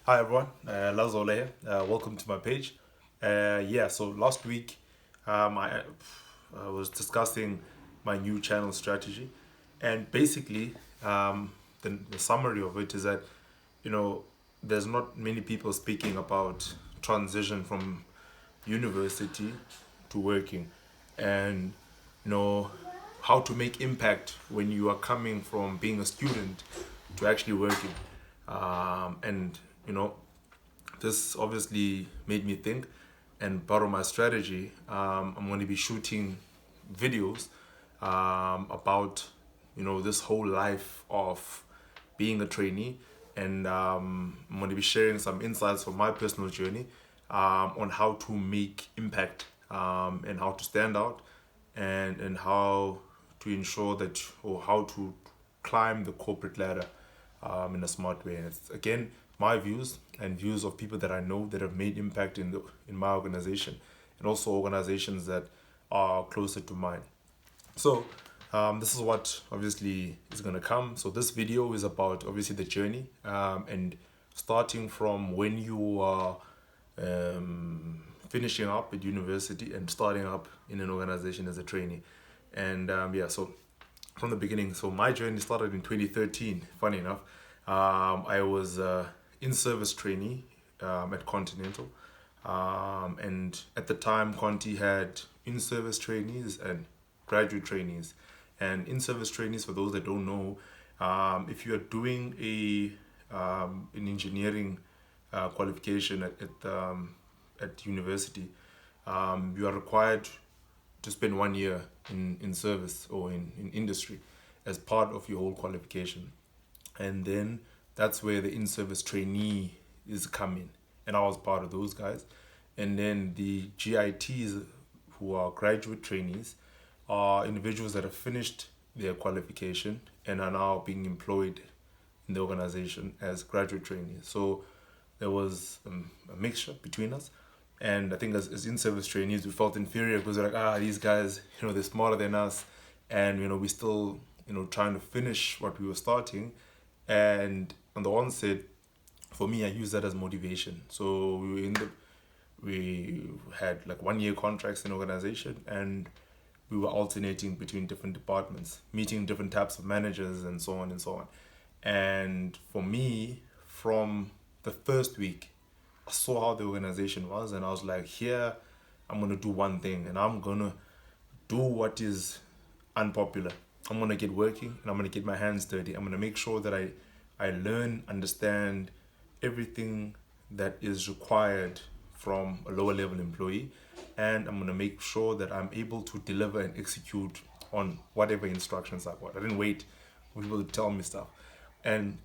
Hi everyone, Lazola here. Welcome to my page. So last week I was discussing my new channel strategy, and basically the summary of it is that you know there's not many people speaking about transition from university to working, and you know how to make impact when you are coming from being a student to actually working, and you know this obviously made me think, and part of my strategy, I'm going to be shooting videos about this whole life of being a trainee, and I'm going to be sharing some insights from my personal journey on how to make impact, and how to stand out, and how to ensure that, or how to climb the corporate ladder in a smart way. And it's again my views and views of people that I know that have made impact in my organization, and also organizations that are closer to mine. So this is what obviously is going to come. So this video is about obviously the journey, and starting from when you are finishing up at university and starting up in an organization as a trainee. And so from the beginning. So my journey started in 2013. Funny enough, I was in-service trainee at Continental, and at the time, Conti had in-service trainees and graduate trainees. And in-service trainees, for those that don't know, if you are doing an engineering qualification at university, you are required to spend 1 year in service or in industry as part of your whole qualification. And then that's where the in-service trainee is coming. And I was part of those guys. And then the GITs, who are graduate trainees, are individuals that have finished their qualification and are now being employed in the organization as graduate trainees. So there was a mixture between us. And I think as in-service trainees, we felt inferior because we're like, these guys, they're smarter than us. And, we still, trying to finish what we were starting. And on the onset, for me, I use that as motivation. So we had like 1 year contracts in organization, and we were alternating between different departments, meeting different types of managers and so on and so on. And for me, from the first week, I saw how the organization was, and I was like, here, I'm going to do one thing, and I'm going to do what is unpopular. I'm going to get working, and I'm going to get my hands dirty. I'm going to make sure that I learn, understand everything that is required from a lower level employee, and I'm going to make sure that I'm able to deliver and execute on whatever instructions I got. I didn't wait for people to tell me stuff. And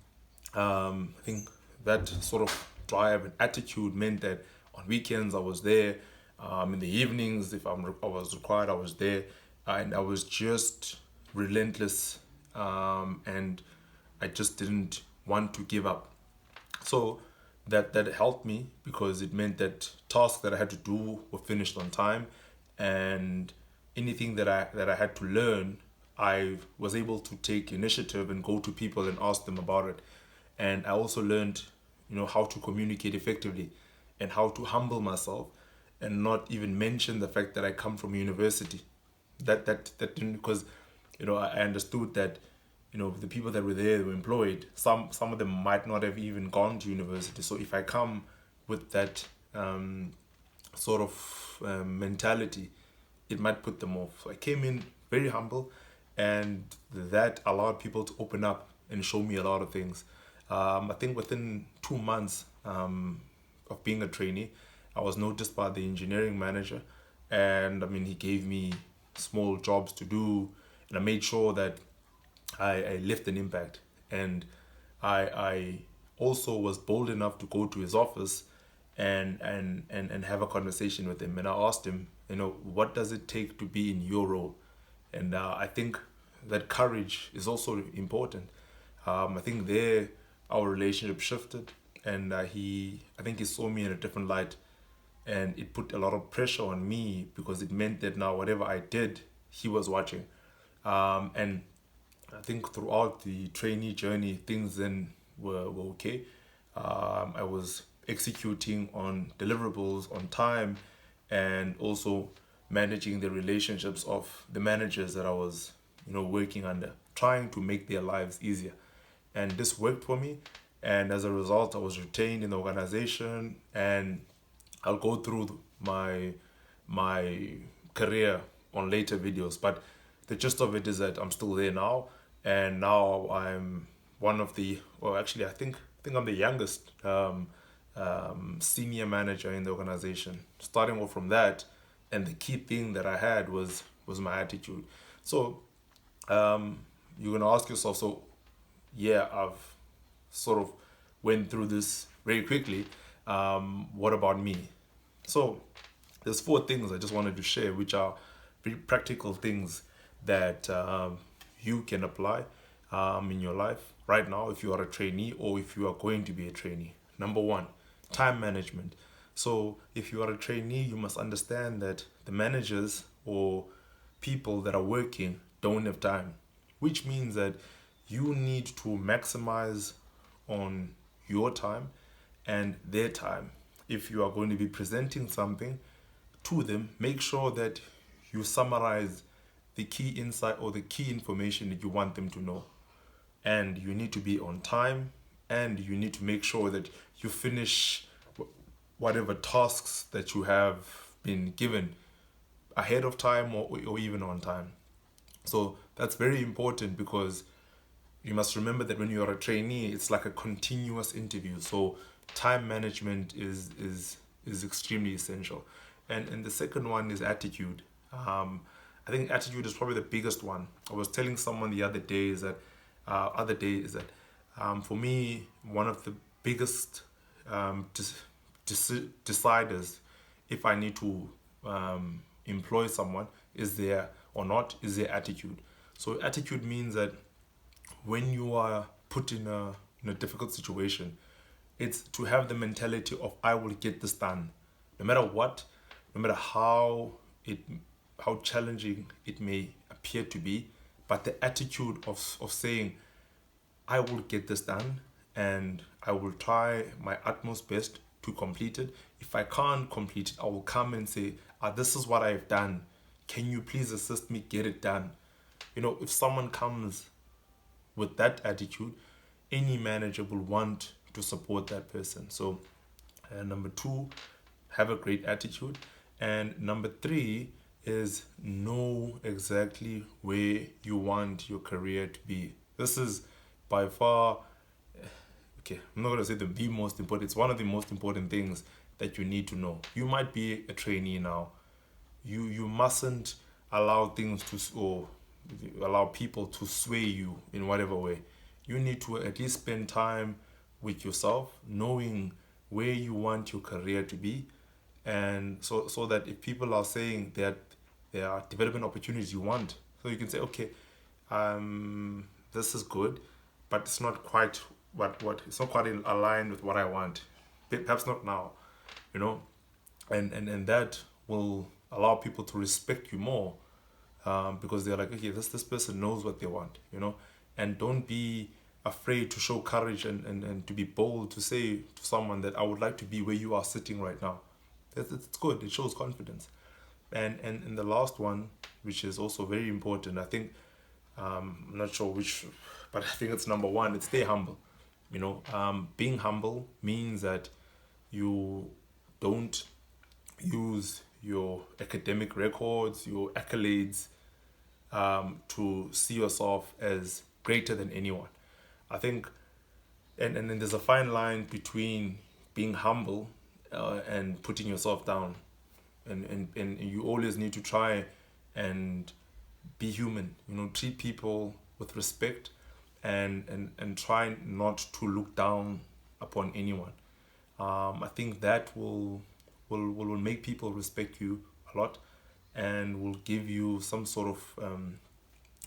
I think that sort of drive and attitude meant that on weekends I was there, in the evenings if I was required I was there, and I was just relentless, and I just didn't want to give up. So that helped me because it meant that tasks that I had to do were finished on time, and anything that I had to learn, I was able to take initiative and go to people and ask them about it. And I also learned, how to communicate effectively and how to humble myself and not even mention the fact that I come from university. That didn't, because I understood that the people that were there were employed. Some of them might not have even gone to university. So if I come with that sort of mentality, it might put them off. So I came in very humble, and that allowed people to open up and show me a lot of things. I think within 2 months of being a trainee, I was noticed by the engineering manager, and he gave me small jobs to do, and I made sure that I left an impact. And I also was bold enough to go to his office and have a conversation with him. And I asked him, what does it take to be in your role? And I think that courage is also important. I think there our relationship shifted, and I think he saw me in a different light, and it put a lot of pressure on me because it meant that now whatever I did, he was watching. And I think throughout the trainee journey, things then were okay. I was executing on deliverables on time, and also managing the relationships of the managers that I was, working under, trying to make their lives easier. And this worked for me. And as a result, I was retained in the organization, and I'll go through my career on later videos. But the gist of it is that I'm still there now, and now I'm one of the, well, actually, I think I'm the youngest senior manager in the organization. Starting off from that, and the key thing that I had was my attitude. So you're gonna ask yourself, so yeah, I've sort of went through this very quickly. What about me? So there's four things I just wanted to share, which are very practical things that you can apply in your life right now if you are a trainee or if you are going to be a trainee. Number one, time management. So if you are a trainee, you must understand that the managers or people that are working don't have time, which means that you need to maximize on your time and their time. If you are going to be presenting something to them, make sure that you summarize the key insight or the key information that you want them to know. And you need to be on time, and you need to make sure that you finish whatever tasks that you have been given ahead of time, or even on time. So that's very important, because you must remember that when you're a trainee, it's like a continuous interview. So time management is extremely essential. And the second one is attitude. I think attitude is probably the biggest one. I was telling someone the other day is that for me, one of the biggest deciders if I need to employ someone is their attitude. So attitude means that when you are put in a difficult situation, it's to have the mentality of I will get this done, no matter what, no matter how challenging it may appear to be, but the attitude of saying I will get this done, and I will try my utmost best to complete it. If I can't complete it, I will come and say, this is what I've done. Can you please assist me get it done? If someone comes with that attitude, any manager will want to support that person. So, number two, have a great attitude. And number three is know exactly where you want your career to be. This is by far, okay, I'm not going to say the most important, it's one of the most important things that you need to know. You might be a trainee now. You mustn't allow things or allow people to sway you in whatever way. You need to at least spend time with yourself, knowing where you want your career to be, and so that if people are saying that there are development opportunities you want, so you can say, okay, this is good, but it's not quite it's not quite aligned with what I want. Perhaps not now, and that will allow people to respect you more, because they're like, okay, this person knows what they want, and don't be afraid to show courage and to be bold to say to someone that I would like to be where you are sitting right now. It's good. It shows confidence. And the last one, which is also very important, I think, I'm not sure which, but I think it's number one. It's stay humble. Being humble means that you don't use your academic records, your accolades, to see yourself as greater than anyone. I think, and then there's a fine line between being humble and putting yourself down, and you always need to try and be human. Treat people with respect, and try not to look down upon anyone. I think that will make people respect you a lot, and will give you some sort of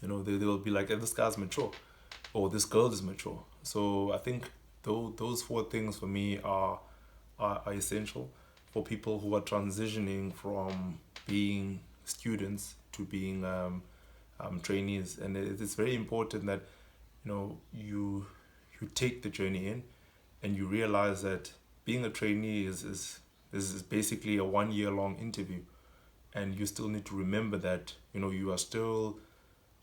they will be like, this guy's mature, or this girl is mature. So I think those four things for me are essential for people who are transitioning from being students to being trainees. And it's very important that you take the journey in, and you realize that being a trainee is basically a 1 year long interview, and you still need to remember that you are still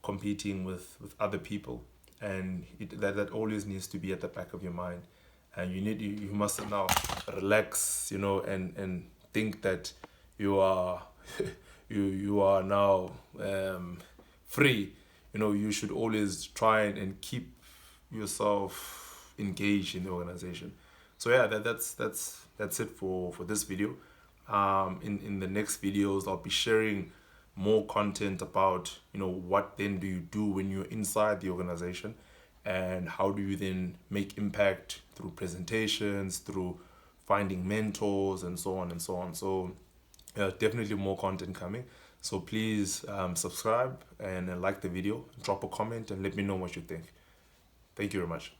competing with other people, and that always needs to be at the back of your mind. And you must now relax, and think that you are you are now free. You should always try and keep yourself engaged in the organization. So yeah, that's it for this video. In the next videos, I'll be sharing more content about what then do you do when you're inside the organization, and how do you then make impact through presentations, through finding mentors, and so on and so on. So definitely more content coming. So please subscribe and like the video, drop a comment, and let me know what you think. Thank you very much.